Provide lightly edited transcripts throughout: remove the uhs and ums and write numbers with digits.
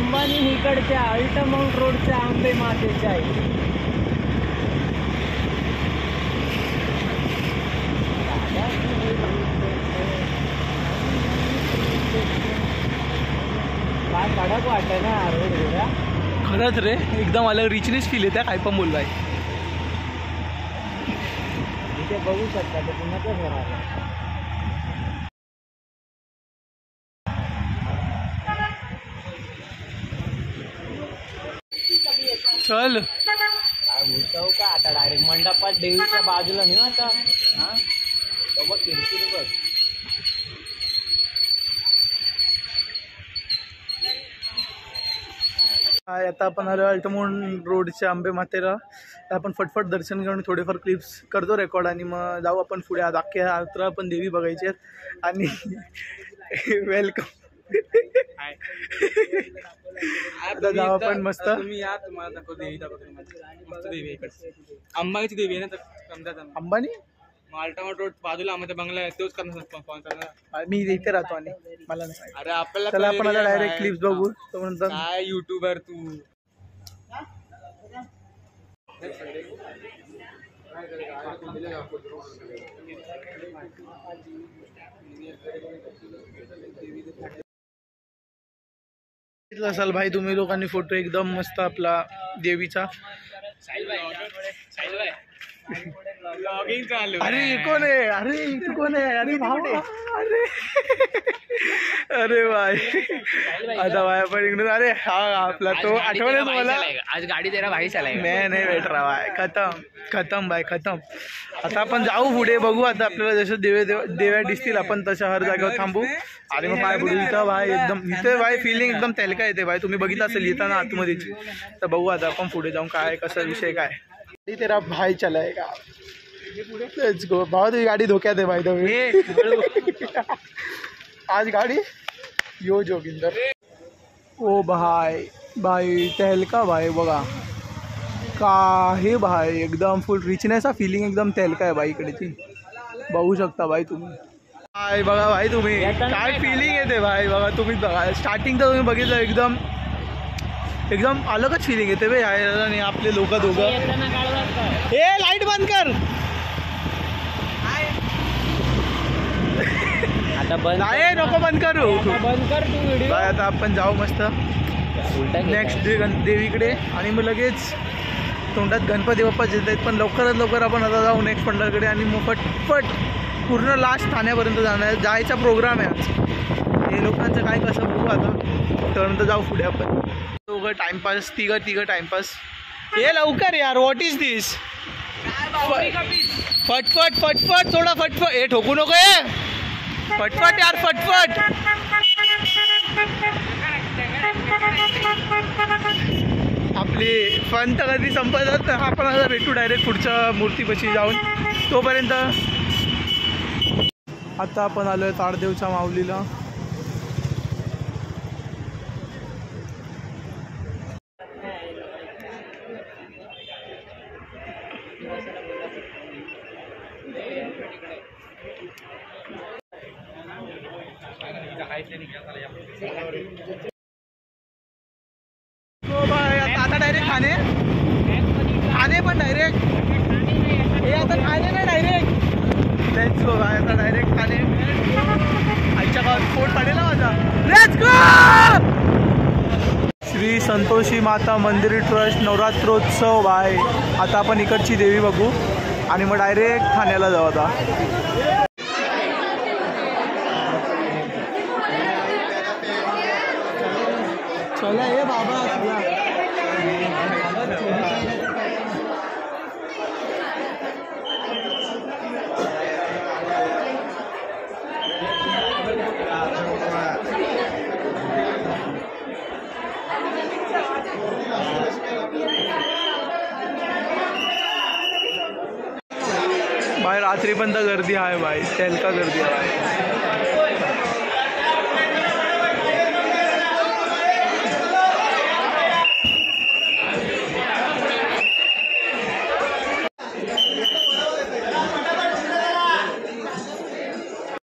अंबानी इकडच्या अल्टमाउंट रोडच्या आंबे मातेच्या आहे. काय कडक वाटत ना रोड एवढा. खरंच रे एकदम मला रिचनेस फील येते. काय पण बोललाय. इथे बघू शकता ते पुण्याचं घर आहे. चल काय बोलतो का आता डायरेक्ट मंडपात देवीच्या बाजूला नाही आता. हा तो बघ किरकिरी बघ. आता आपण आलो अल्टमाउंट रोडच्या आंबे मातेला. आपण फटफट दर्शन घेऊन थोडेफार क्लिप्स करतो रेकॉर्ड आणि मग जाऊ आपण पुढे. आज अख्ख्या रात्र आपण देवी बघायची आहेत आणि वेलकम. आता जाऊ आपण मस्त. तुम्ही या तुम्हाला दाखव देवी दाखवतो. मस्त देवी आहे इकडे. अंबानीची देवी आहे ना तर समजा. अंबानी अल्टमाउंट रोड बाजूला आमचा बंगला आहे तोच करणार. मी इथे राहतो आणि मला नाही. अरे आपल्याला चला आपण आता डायरेक्ट क्लिप्स बघू. तो काय युट्यूबर तू. असाल भाई तुम्ही लोकांनी फोटो एकदम मस्त आपला देवीचा. ब्लॉगिंग चालू. अरे कोण आहे. अरे तू कोण आहे. अरे भाऊ. अरे अरे भाई आता भाई आपण इकडून. अरे हा आपला तो आठवण आहे तुम्हाला. आज गाडी तेरा भाई चालाय. नाही भेट रहा भाई. खतम भाई खतम. आता आपण जाऊ पुढे बघू. आता आपल्याला जसं देव्या दिसतील आपण तशा हर जागेवर थांबू आणि मग पाय पडू. इथं भाई एकदम इथे भाई फिलिंग एकदम तेलका येते भाई. तुम्ही बघितलं असेल येताना आतमध्येची. तर बघू आता आपण पुढे जाऊन काय कसा विषय काय. तेरा भाई चलाएगा. Let's go. भाऊ तुझी गाडी धोक्यात आहे भाई. तुम्ही आज गाडी यो जोगिंदर. ओ भाई भाई तेलका भाई बघा काही भाई एकदम फुल रिचनेस हा फिलिंग एकदम तेलका आहे भाई इकडेची. बघू शकता भाई तुम्ही. भाई बघा भाई तुम्ही काय फिलिंग येते भाई. बघा तुम्ही बघा स्टार्टिंग तर तुम्ही बघितलं एकदम एकदम अलगच फिलिंग येते भाई. आणि आपले लोक दोघं. हे लाईट बंद कर. आता बंद नाही नको बंद करू. बंद कर तू व्हिडिओ. आता आपण जाऊ मस्त नेक्स्ट देवीकडे आणि मग लगेच तोंडात गणपती बाप्पा येत आहेत. पण लवकरात लवकर आपण आता जाऊ नेक्स्ट पंढरकडे आणि मग फटफट पूर्ण लास्ट ठाण्यापर्यंत जायचा प्रोग्राम आहे आज. हे लोकांचं काय कसं बघू आता. त्यानंतर जाऊ पुढे आपण दोघं टाइमपास. तिघं टाइमपास. हे लवकर यार. व्हॉट इज दिस. फटफट फटफट थोडा फटफट. हे ठोकू नको हे. फटफट यार फटफट. आपली फन तर कधी संपतात. आपण आता भेटू डायरेक्ट पुढच्या मूर्तीपाशी जाऊन. तोपर्यंत आता आपण आलोय ताडदेवच्या माऊलीला. आता डायरेक्ट ठाणे पण डायरेक्ट. हे आता ठाणे नाही डायरेक्ट. लेट्स गो भाई. आता डायरेक्ट ठाणे. आजच्या गावात फोट पडेल ना माझा. Let's go. श्री संतोषी माता मंदिर ट्रस्ट नवरात्रोत्सव भाई. आता आपण इकडची देवी बघू आणि मग डायरेक्ट ठाण्याला जाऊ. आता चला ये बाबा. भाई रात्री पण तर गर्दी आहे भाई. तेलका गर्दी आहे.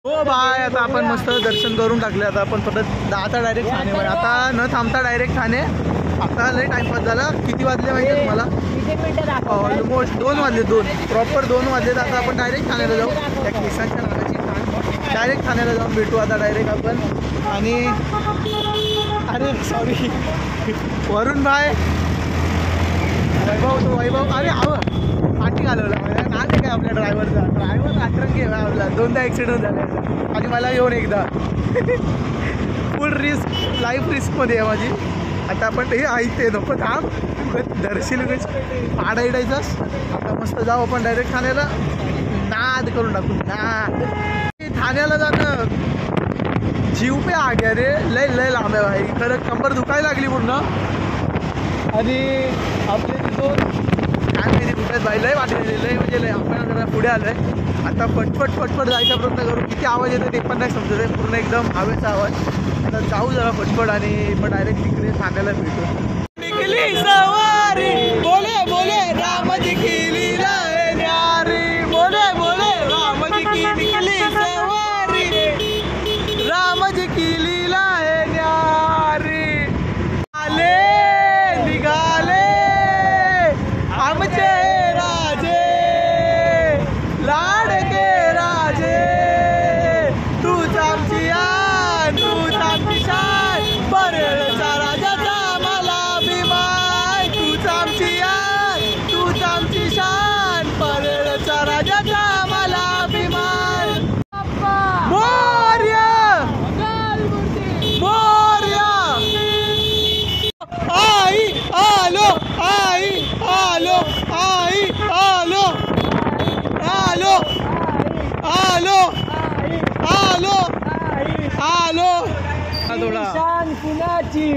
हो भाई आता आपण मस्त दर्शन करून टाकले. आता आपण परत आता डायरेक्ट ठाणे. आता न थांबता डायरेक्ट ठाणे. आता लय टाइमपास झाला. किती वाजले माहिती आहे तुम्हाला? ऑलमोस्ट 2 वाजले. 2 प्रॉपर 2 वाजले. आता आपण डायरेक्ट ठाण्याला जाऊ. त्या केसांच्या नावाची ठाण डायरेक्ट ठाण्याला जाऊन भेटू आता डायरेक्ट आपण. आणि अरे सॉरी वरुण भाई वैभव तो वैभव. अरे पाठी घालवला ना ते काय आपल्या ड्रायव्हरचा. ड्रायव्हर अटरंगी आहे आपला. 2दा ॲक्सिडेंट झाला आणि मला येऊन एकदा. फुल रिस्क लाईफ रिस्कमध्ये आहे माझी. आता आपण हे ऐकते नको थांब दर्शील पाडायडायचाच. आता मस्त जाऊ आपण डायरेक्ट ठाण्याला. नाद करून टाकू नाद. ठाण्याला जाणं जीव पे आ गया रे. लय लय लांब आहे भाई. खरं कंबर दुखायला लागली पूर्ण. आणि आपले तिथून काय माहिती कुठे बाई लय वाटले लय म्हणजे लय. आपण जरा पुढे आलो आहे. आता पटपट जायचा प्रयत्न करू. किती आवाज येतो ते पण नाही समजत आहे. पूर्ण एकदम हवेचा आवाज. आता जाऊ जरा पटपट आणि मग डायरेक्ट तिकडे ठाण्याला भेटू. निकली सवारी बोले बोले रामजी की लीला है न्यारी. बोले बोले रामजी की निकली सवारी. रामजी की लीला है न्यारी. आले निघाले आमचे राजे लाडके राजे. तूच आमची आन तूच आमची शान. परळचा राजाचा मला अभिमान. तूच आमची आन तूच आमची शान. परळचा राजाचा मला अभिमान. मोरया मोरया. आई आलो आई आलो आई आलो आलो आलो आलो आलो. थोडा शान कुणाची.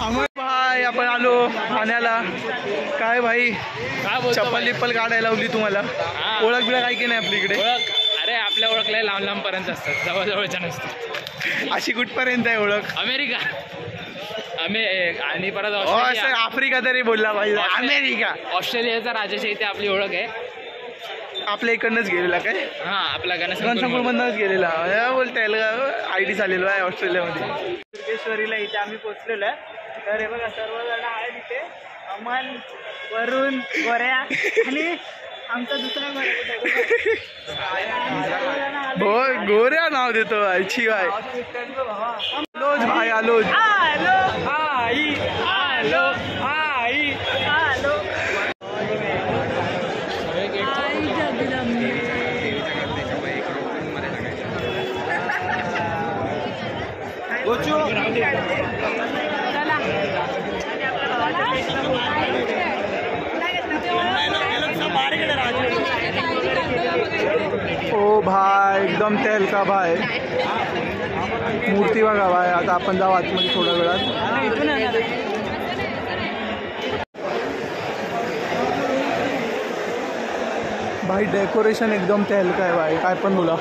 अमर भाई आपण आलो ठाण्याला. काय भाई चप्पल लिप्पल काढायला लावली तुम्हाला. ओळख बिळख आहे की नाही आपली इकडे? अरे आपल्या ओळखला लांब लांब पर्यंत असतात, जवळजवळच्या नसतात. अशी कुठपर्यंत आहे ओळख? अमेरिका आणि परत असं आफ्रिका तरी बोलला पाहिजे. अमेरिका ऑस्ट्रेलियाचा राजाच्या इथे आपली ओळख आहे. आपल्या इकडनंच गेलेला काय? हा आपला गणसंकुलमधूनच गेलेला. बोलताय आयडी चाललेलो आहे ऑस्ट्रेलियामध्ये. दुर्गेश्वरीला इथे आम्ही पोचलेलो आहे. तर हे बघा सर्वजण आहे तिथे. अमन वरुण गोऱ्या आणि आमचा दुसरा गोऱ्या. गोऱ्या नाव देतो आईची बाय. आलोच भाई आलोच. आलो आई आलो आई आलो. ओ भाई एकदम तेल का भाई. मूर्ती बघा भाई. आता आपण जाऊ आतमध्ये थोड्या वेळात. भाई डेकोरेशन एकदम तेल का आहे भाई. काय पण बोला.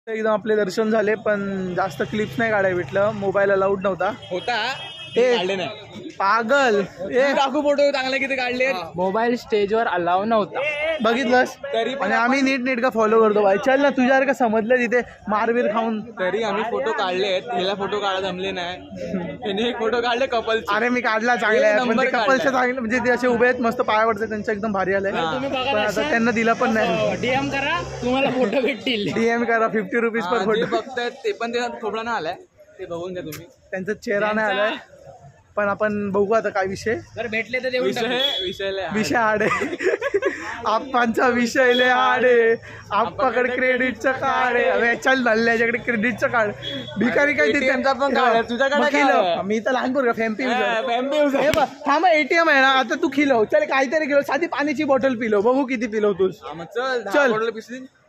एकदम आपले दर्शन झाले पण जास्त क्लिप्स नाही काढायला भेटलं. मोबाईल अलाउड नव्हता. काढले नाही पागल. टाकू फोटो चांगले किती काढले. मोबाईल स्टेजवर अलाव नव्हता बघितलंस तरी आणि आम्ही नीट का फॉलो करतो भाई. चल ना तुझ्यासारखं समजलं तिथे मारबीर खाऊन. तरी आम्ही फोटो काढलेत. हिला फोटो काढा जमले नाही. त्याने एक फोटो काढले कपल. अरे मी काढला चांगला आहे पण ते कपलच्या चांगले म्हणजे ते असे उभे आहेत मस्त पायावरचे त्यांचं एकदम भारी आलंय. पण आता त्यांना दिला पण नाही. डीएम करा तुम्हाला फोटो भेटतील. डीएम करा 50 रुपीज पर फोटो. बघतायत ते पण ते थोडा नाही आलाय. ते बघून घ्या तुम्ही. त्यांचा चेहरा नाही आलाय पण आपण बघू आता काय विषय. जर भेटले तर विषय हार्ड आहे. आप्पांचा विषय लय हार्ड आहे. आप्पाकडे क्रेडिटचं कार्ड आहे. चल नल्ल्याच्याकडे क्रेडिटचं कार्ड. भिकारी काय ते त्यांचा पण कार्ड तुझ्याकडे. मी तर लहान पोरगा फॅम्पी थांबा एटीएम आहे ना. आता तू खिलव. चल काहीतरी खिलव. साधी पाण्याची बॉटल पिलो. बघू किती पिलो तू. चल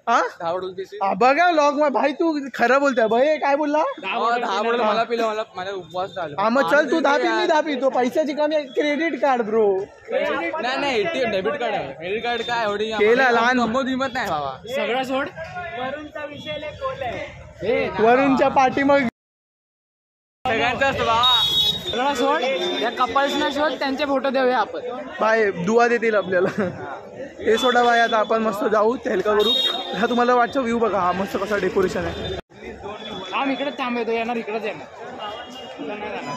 हा 10 बॉटल पिशी बघा लॉग मग भाई तू खरं बोलतोय भाई काय बोलला 10 बॉटल मला पिलं माझा उपवास झाला हा मग चल तू 10 पिली 10 पितो पैशाची कमी क्रेडिट कार्ड ब्रो नाही ATM डेबिट कार्ड आहे क्रेडिट कार्ड काय एवढी केला लहान गंमत विमत नाही बाबा सगळं सोड वरूनचा विषय लय खोल आहे वरूनच्या पाठी मग सगळ्यांचं असतं बाबा सगळं सोड या कपल्सना शोध त्यांचे फोटो देऊया आपण बाय दुआ देतील आपल्याला हे सोडा बाय आता आपण मस्त जाऊ तेलका करू हा तुम्हाला वाटतं व्ह्यू बघा हा मस्त कसा डेकोरेशन आहे आम इकडेच थांबतो येणार इकडेच येणार तुला नाही जाणार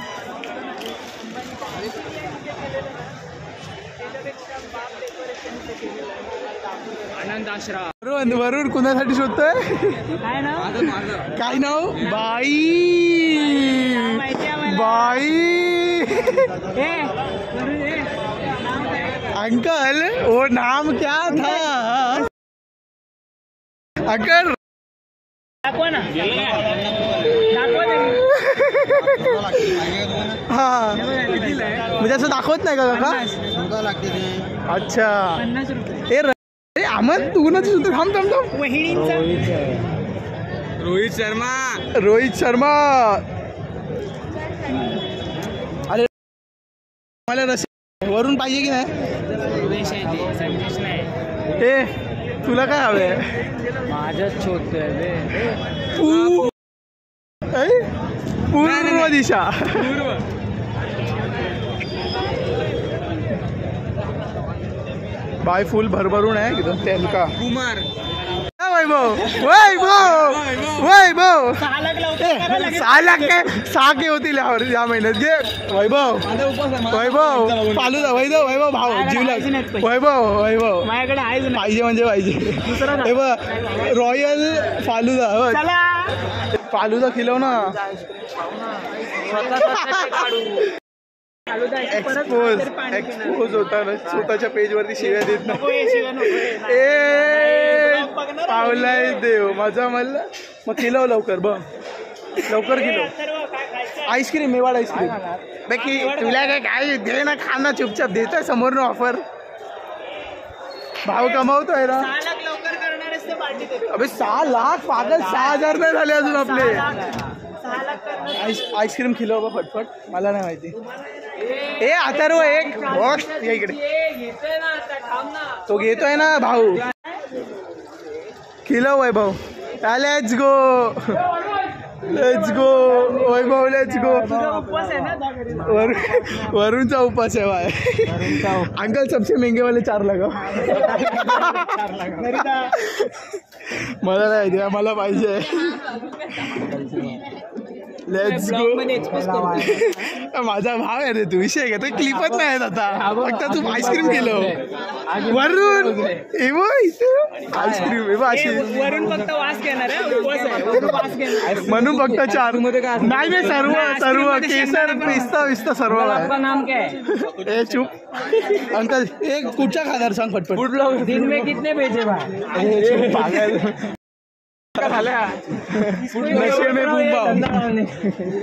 आनंद आश्रम वरून कुणासाठी शोधतोय काय ना काय नाव बाई बाई अंकल वो नाम क्या था अंकल दाखवा ना दाखवा हा म्हणजे असं दाखवत नाही का काका अच्छा 50 रुपये ए अमन तू कुणाचं सुद्धा थांब थांब थांब वहिनींचा रोहित शर्मा अरे मला रस्सी वरून पाहिजे की नाही संदेश आहे ते संदेश नाही ए तुला काय हवंय माझ्याच शोधतोय पूर्व दिशा बाय फुल भरभरून आहे एकदम तेलका कुमार वैभव वैभव वैभव 6 लाख लवकर 6 लाख काय 6 के होतील या महिन्यात घे वैभव वैभव फालुदा वैभव वैभव भाव जीवलग वैभव वैभव माझ्याकडे आहे जुना. पाहिजे म्हणजे पाहिजे हे बघ रॉयल फालुदा बघ. चला फालुदा खिलव ना एक्सपोज एक्सपोज होता ना स्वतःच्या पेज वरती शिव्या देत नाही ए पावलाय देव माझा मला मग खिलव लवकर बघ लवकर खिलव आईस्क्रीम मेवाड आईस्क्रीम बाकी तुला काय काय दे ना खाना चुपचाप देतोय समोर ऑफर भाव कमावतोय ना 6 लाख लवकर करणार असते पार्टी देतो. अबे 6 लाख पागल 6,000 नाही झाले अजून आपले 6 लाख करणार आईस्क्रीम खिलव का फटफट मला नाही माहिती ए अथर्व एक बॉस या इकडे घेतोय ना आता थांब ना तो घेतोय ना भाऊ खिलव Vaibhav let's go let's go Vaibhav let's go उपवास आहे ना जा घरी. वरूनचा उपास आहे बाय अंकल सबसे महंगे वाले 4 लगाव घरी जा. मला नाही द्या मला पाहिजे लेट्स ब्लॉग मध्ये एक्सपोज करू. गो माझा भाव आहे रे तू विषय घे तो क्लिपच नाही आहेत आता फक्त तू आईस्क्रीम केलं वरून आईस्क्रीम अशी वरून फक्त वास घेणार आहे उपवास आहे वरून वास घेणार. म्हणून फक्त 4 नाही नाही सर्व सर्व केसर पिस्ता विस्ता सर्व आहे आपका नाम क्या है? ए चुप अंकल एक कुठच्या खाणार सांग फटफट दिन में कितने भेजे भाई? ए, चुप, पागल नशे में बूम बाम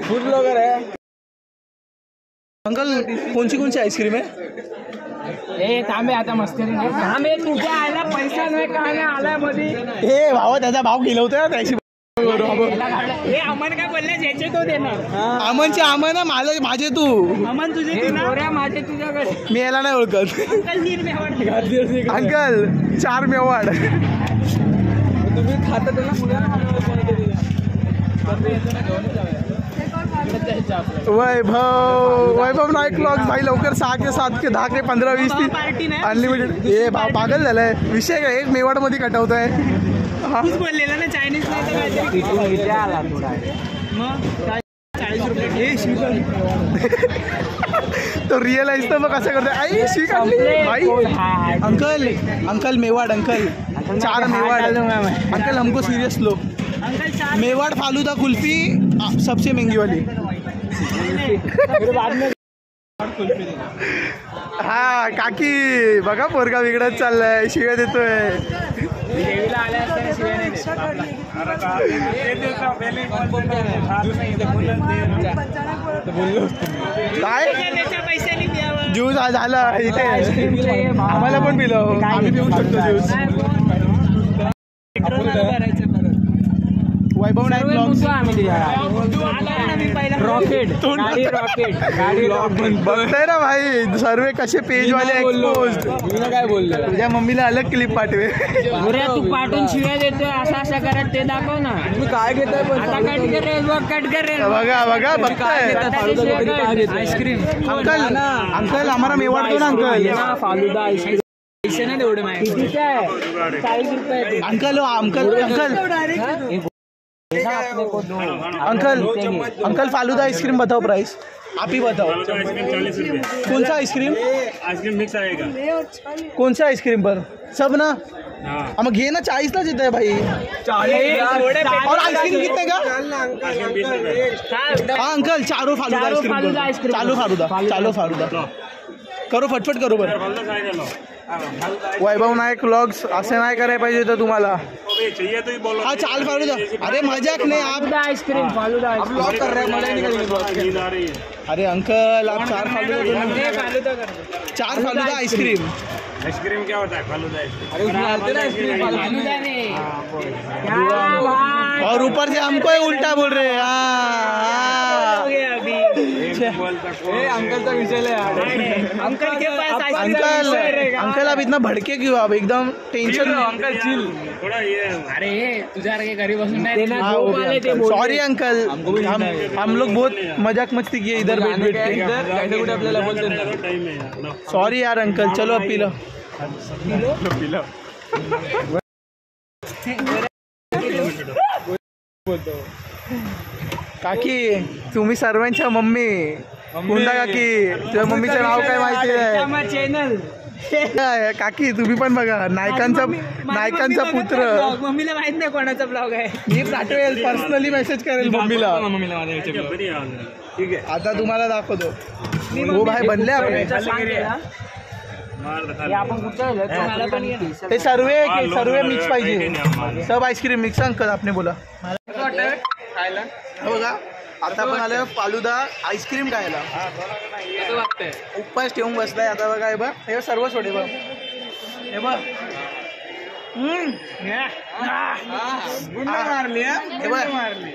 फूड ब्लॉगर है. अंकल कोणची आईस्क्रीम आहे ए थांबे आता मस्करी नाही थांबे तुझ्या आयला पैसा नाही काय नाही आलाय मध्ये ए भावा त्याचा भाव गेलवतोय त्याशी हे अमन काय बोलले ज्याचे तो देणार अमनचे अमन माझे तू अमन तुझे देणार माझे तुझ्याकडे मी याला नाही ओळखत अंकल 3 में आवडते. अंकल 4 मेवाड तुम्ही खाता वैभव नाईक ब्लॉग भाई लवकर 6 के 7 के 10 के 15 20 पार्टी नाही अनलिमिटेड ए पागल झालाय विषय काय एक मेवाड मध्ये कटवतोय तूच बोललेला ना चायनीज नाही तर काहीतरी आला थोडा मग 40 रुपये तो रिअलाइज तर मग कसं करतोय आई शी काढली भाई uncle uncle Mewar uncle 4 Mewar uncle हमको सीरियस लो अंकल 4 मेवाड़ फालूदा कुल्फी सबसे महंगी वाली हा काकी बघा पोरगा बिघडत चाललाय शिव्या देतोय देवीला आल्या असताना शिवाय नाही काय त्याच्या पैशाने द्यावं. ज्यूस झाला इथे आम्हाला पण पिलो आम्ही पिऊ शकतो ज्यूस वैभव नाईक ब्लॉग्स बघताय ना भाई सर्व कसे पेज वाले एक्सपोज्ड. काय बोललो तुझ्या मम्मीला अलग क्लिप पाठवे. तू पाठवून शिव्या देतोय असं असं करत ते दाखव ना. तुम्ही काय घेताय पण आता कट करेल बघ कट करेल. बघा बघा बघताय. आईस्क्रीम अंकल अंकल हमारा मेवाड़ दो ना अंकल. फालुदा आईस्क्रीम पैसे नाही तेवढे माहिती. 40 रुपये. Uncle uncle uncle uncle uncle falooda ice cream बताओ प्राइस. आप ही बताओ कौन सा आइसक्रीम. आइसक्रीम मिक्स आएगा. कौन सा आइसक्रीम पर सब ना. मग घे ना 40 ला देत आहे भाई. और आइसक्रीम कितने का. हाँ अंकल चारों फालूदा आइसक्रीम. चालो फालूदा करो फटफट करो बरं. वैभव नाईक व्लॉग्स असे नाही करायला पाहिजे तर तुम्हाला. चाहिए तो ही बोलो. हाँ चाल फालूदा. अरे मजाक नहीं आप. आइसक्रीम फालूदा ब्लॉग कर रहे हैं मला नहीं नींद आ रही है. अरे अंकल आप 4 फालूदा. फालूदा कर. 4 फालूदा आइसक्रीम. आइसक्रीम क्या होता है. फालूदा आइसक्रीम. अरे उसमें आते ना आइसक्रीम फालूदा ने और ऊपर से हमको ही उल्टा बोल रहे हैं. अंकलचा विषय अंकल के पास अंकल अंकल आप इतना भड़के क्यों. आप एकदम टेंशन. Uncle chill. थोड़ा ये अरे तुझ्यासारखे घरी बसून नाही. सॉरी अंकल हम लोग बहुत मजाक मस्ती किए इधर बैठ बैठ के. इधर कुठे आपल्याला बोलतो ना. टाइम है यार. सॉरी यार अंकल. चलो अब पी लो. काकी तुम्ही सर्वांच्या मम्मी कुंदा काकी. तुझ्या मम्मीचं नाव काय माहिती आहे. चॅनल काय काकी तुम्ही पण बघा. नायकांचा पुत्र. मम्मीला माहित नाही कोणाचा ब्लॉग आहे. मी पाठवेल पर्सनली मेसेज करेल मम्मीला. मम्मीला माझ्या याच्या बनी यार. ठीक आहे आता तुम्हाला दाखवतो. हो भाई बनले आपले. मार रखा. आपण कुठं पण ये. ते सर्व मिक्स पाहिजे. सब आइसक्रीम मिक्स अंकल आपने बोला. खायला हो बघा आता पण आलं फालुदा आईस्क्रीम खायला. कसं वाटतंय. उपवास ठेवून बसलाय आता बघा. हे बघ हे सर्व सोडे बघ. हे बघ मारली हे बघ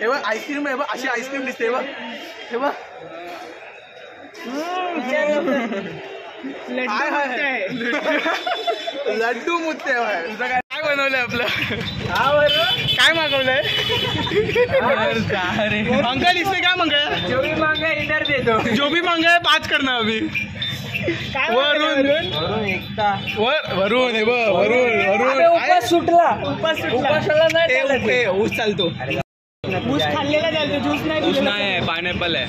हे बघ आईस्क्रीम. हे बघ अशी आईस्क्रीम दिसते. हे बघ हे बघ. लड्डू मुत्ते. काय बनवलंय आपलं. काय मागवलंय अंकल. इससे क्या मांगा है. जो भी मांगा इधर दे दो. जो भी मांगा है 5 करना अभी. वरून वरून हे बघ वरून उपास सुटला नाही. ऊस चालतो. ऊस खाल्लेला चालतो. ज्यूस नाही. नाही पायनॅपल आहे.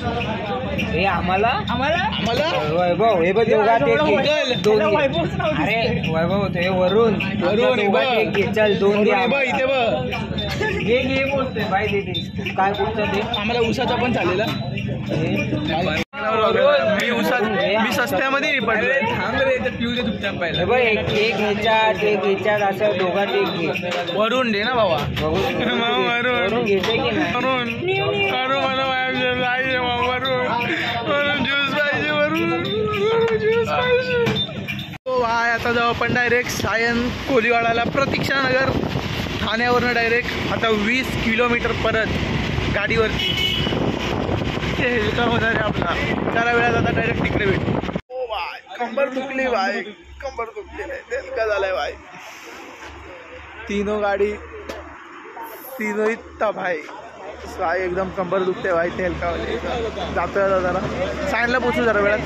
हे आम्हाला वैभव हे बघ दोघात एक घे. दोन घे. वैभवच नव्हतं. अरे वैभव होतं हे वरून हे बघ. दोघात एक घे. चल 2 घे. हे बघ इथे बघ. घे बोलतोय बाय दे काय पुढचं दे. आम्हाला ऊसाचा पण चालेल. मी सस्त्यामध्ये पडले. थांब रे ते पिऊ दे तुमच्या हे पहिला. बघ एक ह्याच्यात असं दोघात एक घे. वरून दे ना बाबा. वरून घेते की नाही. वरून ज्यूस पाहिजे. हो भाई आता जाऊ आपण डायरेक्ट सायन कोलीवाडाला. प्रतीक्षानगर ठाण्यावरनं डायरेक्ट आता 20 किलोमीटर परत गाडीवरती. ते हेलिकॉप्टर होणार आहे आपला. त्याला वेळात आता डायरेक्ट तिकडे भेटू. हो भाई कंबर दुखली भाई. कंबर दुखली नाही तेलका झालाय भाई. तीनों गाडी तीनों इतना भाई. भाई एकदम कंबर दुखते भाई. तेलकावाले जातोय आता जरा सायनला पोचू जरा वेळात.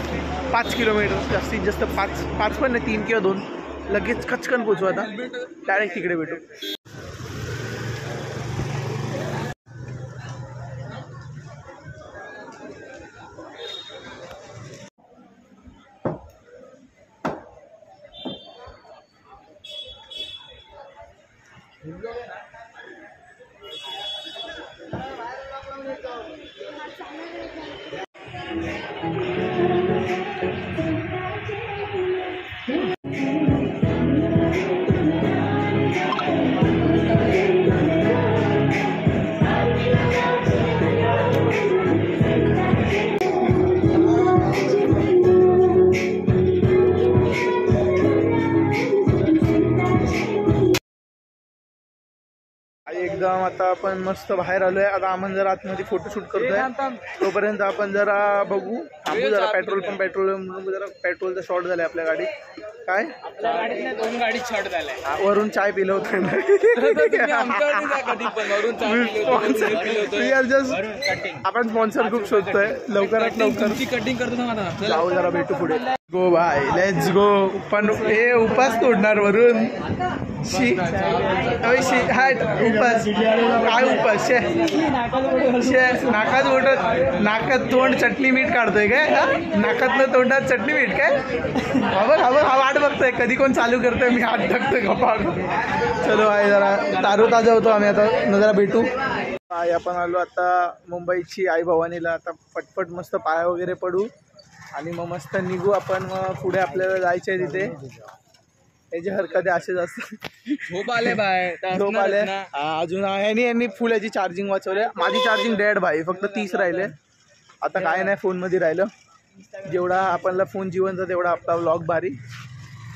5 किलोमीटर जास्तीत जास्त 5 पण नाही 3 किंवा 2 लगेच खचकन पोचू. आता डायरेक्ट तिकडे भेटू. एकदम आता आपण मस्त बाहेर आलोय. आता आपण जरा आतमध्ये फोटोशूट करतोय. तोपर्यंत आपण जरा बघू थांबू जरा. पेट्रोल जरा पेट्रोलचा शॉर्ट झालाय आपल्या गाडीत. काय दोन गाडी शॉर्ट झालाय. वरून चाय पिलं होतं ना. आपण स्पॉन्सर खूप शोधतोय. लवकरात लवकर कटिंग करतो ना. जाऊ जरा भेटू पुढे. गो बाय लेट्स गो. पण हे उपास तोडणार वरून. हाट उपास काय उपास नाकात ओढत नाकात तोंड चटणी मीठ काढतोय काय. नाकातलं तोंडात चटणी मीठ काय. हा वाट बघतोय कधी कोण चालू करतोय. मी हात टाकतोय गप्पा. चलो आहे जरा तारू ताजा होतो आम्ही आता. जरा भेटू. आपण आलो आता मुंबईची आई भवानीला. आता पटपट मस्त पाया वगैरे पडू आणि मग मस्त निघू आपण. मग पुढे आपल्याला जायचं आहे तिथे. याची हरकत असेच असतात. झोप आले बाय. झोप आले. अजून यांनी फुल याची चार्जिंग वाचवले. माझी चार्जिंग डेड भाई. फक्त 30 राहिले. आता काय नाही फोनमध्ये राहिलं. जेवढा आपल्याला फोन जीवनचा तेवढा आपला व्लॉग भारी.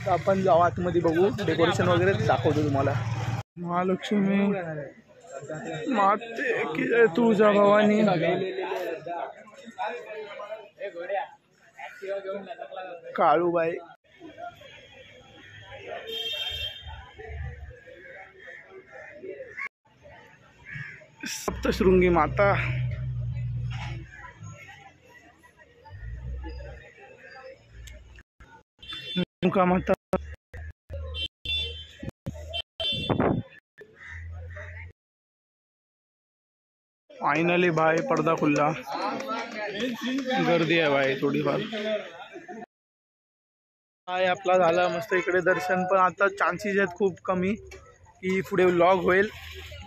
तर आपण जाऊ आतमध्ये बघू. डेकोरेशन वगैरे दाखवतो तुम्हाला. महालक्ष्मी माते की तुझा भवानी. काळूबाई सप्तशृंगी माता. रेणुका माता. फायनली भाई पडदा खुल्ला. गर्दी आहे भाई थोडीफार. हाय आपला झाला मस्त इकडे दर्शन. पण आता चान्सेस आहेत खूप कमी की पुढे व्लॉग होईल.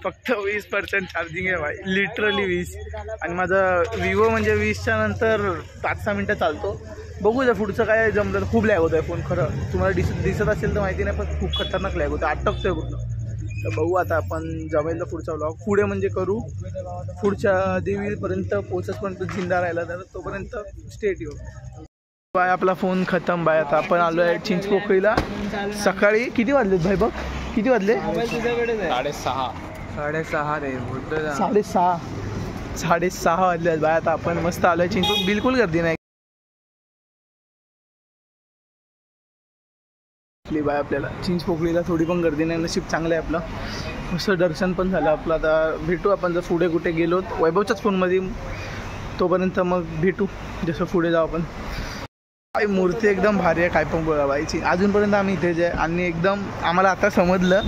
फक्त 20% चार्जिंग आहे भाई. लिटरली 20. आणि माझा विवो म्हणजे 20च्या नंतर 5-6 मिनटं चालतो. बघू जर पुढचं काय जमलं तर. खूप लॅग होतं आहे फोन खरं. तुम्हाला दिसत असेल तर माहिती नाही पण खूप खतरनाक लॅग होतं. अटकतोय पूर्ण. तर बघू आता आपण जमेल तर पुढचा व्लॉग पुढे म्हणजे करू. पुढच्या देवीपर्यंत पोहोचतपर्यंत जिंदा राहिला तर तोपर्यंत स्टेट येऊ. बाय आपला फोन खतम बाय. आता आपण आलो आहे चिंचपोकळीला. सकाळी किती वाजलेत भाई बघ. किती वाजले. 6:30 वाजले बाय. आता आपण मस्त आलोय चिंचपोक. बिलकुल गर्दी नाही बाय. आपल्याला चिंचपोकळीला थोडी पण गर्दी नाही. नशीब चांगलं आहे आपलं. मस्त दर्शन पण झालं आपलं. आता भेटू आपण जर पुढे कुठे गेलो वैभवच्याच फोनमध्ये. तोपर्यंत मग भेटू जसं पुढे जाऊ आपण. काय मूर्ती एकदम भारी आहे. काय पण बघा बाईची. अजूनपर्यंत आम्ही इथेच आहे. आणि एकदम आम्हाला आता समजलं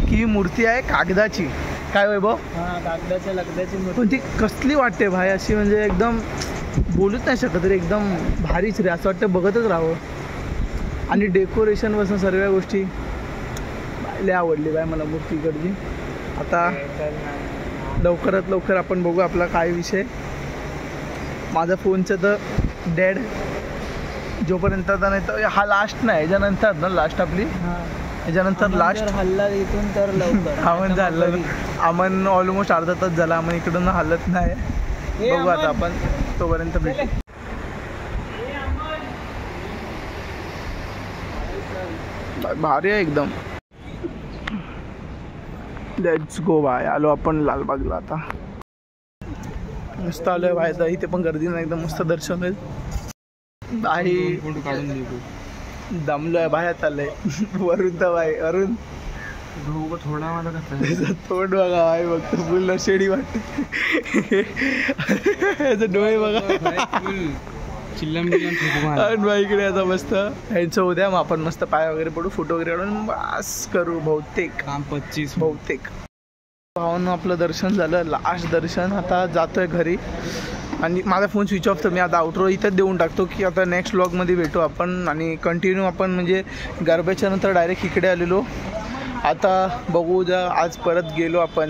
की ही मूर्ती आहे कागदाची. काय वैभव. कागदाच्या लगद्याची मूर्ती. पण ती कसली वाटते भाई अशी. म्हणजे एकदम बोलूच नाही शकत रे. एकदम भारीच रे. असं वाटतं बघतच राहावं. आणि डेकोरेशनपासून सर्व गोष्टी लय आवडली बाय मला मूर्तीकडची. आता लवकरात लवकर आपण बघू आपला काय विषय. माझा फोनचं तर डेड. जोपर्यंत आता नाही तर हा लास्ट नाही. याच्यानंतर ना लास्ट आपली. याच्यानंतर लास्ट हल्ला इथून तर लवकर. आमन झालं. आमन ऑलमोस्ट अर्धा तास झाला. आम्ही इकडून हलत नाही. बघू आता आपण तोपर्यंत भेटू. भारी आहे एकदम. Let's go bye. आलो आपण लालबागला. आता मस्त आलोय बाय. तर इथे पण गर्दी नाही. एकदम मस्त दर्शन होईल. बाई दमलोय बाहेर चाललंय. वरून तर बाई वरून थोडा मला तोंड बघा बाई. बघतो फुल नशेडी वाटते. डोळे बघा. बाई इकडे आता मस्त ह्यांचं उद्या मग आपण मस्त पाय वगैरे पडू. फोटो वगैरे काढून बस करू. बहुतेक 25 बहुतेक. भावानं आपलं दर्शन झालं. लास्ट दर्शन. आता जातोय घरी. आणि माझा फोन स्विच ऑफ. तर मी आता आउटरो इथंच देऊन टाकतो की आता नेक्स्ट व्लॉगमध्ये भेटू आपण. आणि कंटिन्यू आपण म्हणजे गरब्याच्या नंतर डायरेक्ट इकडे आलेलो. आता बघू जर आज परत गेलो आपण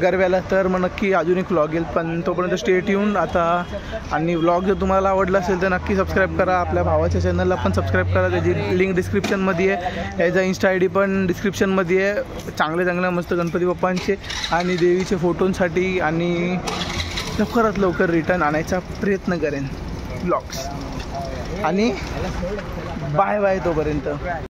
गरब्याला तर मग नक्की अजून एक व्लॉग येईल. पण तोपर्यंत स्टेट येऊन आता. आणि व्लॉग जर तुम्हाला आवडला असेल तर नक्की सबस्क्राईब करा. आपल्या भावाच्या चॅनलला पण सबस्क्राईब करा. त्याची लिंक डिस्क्रिप्शनमध्ये आहे. याचा इंस्टा ID पण डिस्क्रिप्शनमध्ये आहे. चांगले मस्त गणपती बाप्पांचे आणि देवीचे फोटोंसाठी. आणि लवकरात लवकर रिटर्न आणायचा प्रयत्न करेन व्लॉग्स. आणि बाय बाय तोपर्यंत.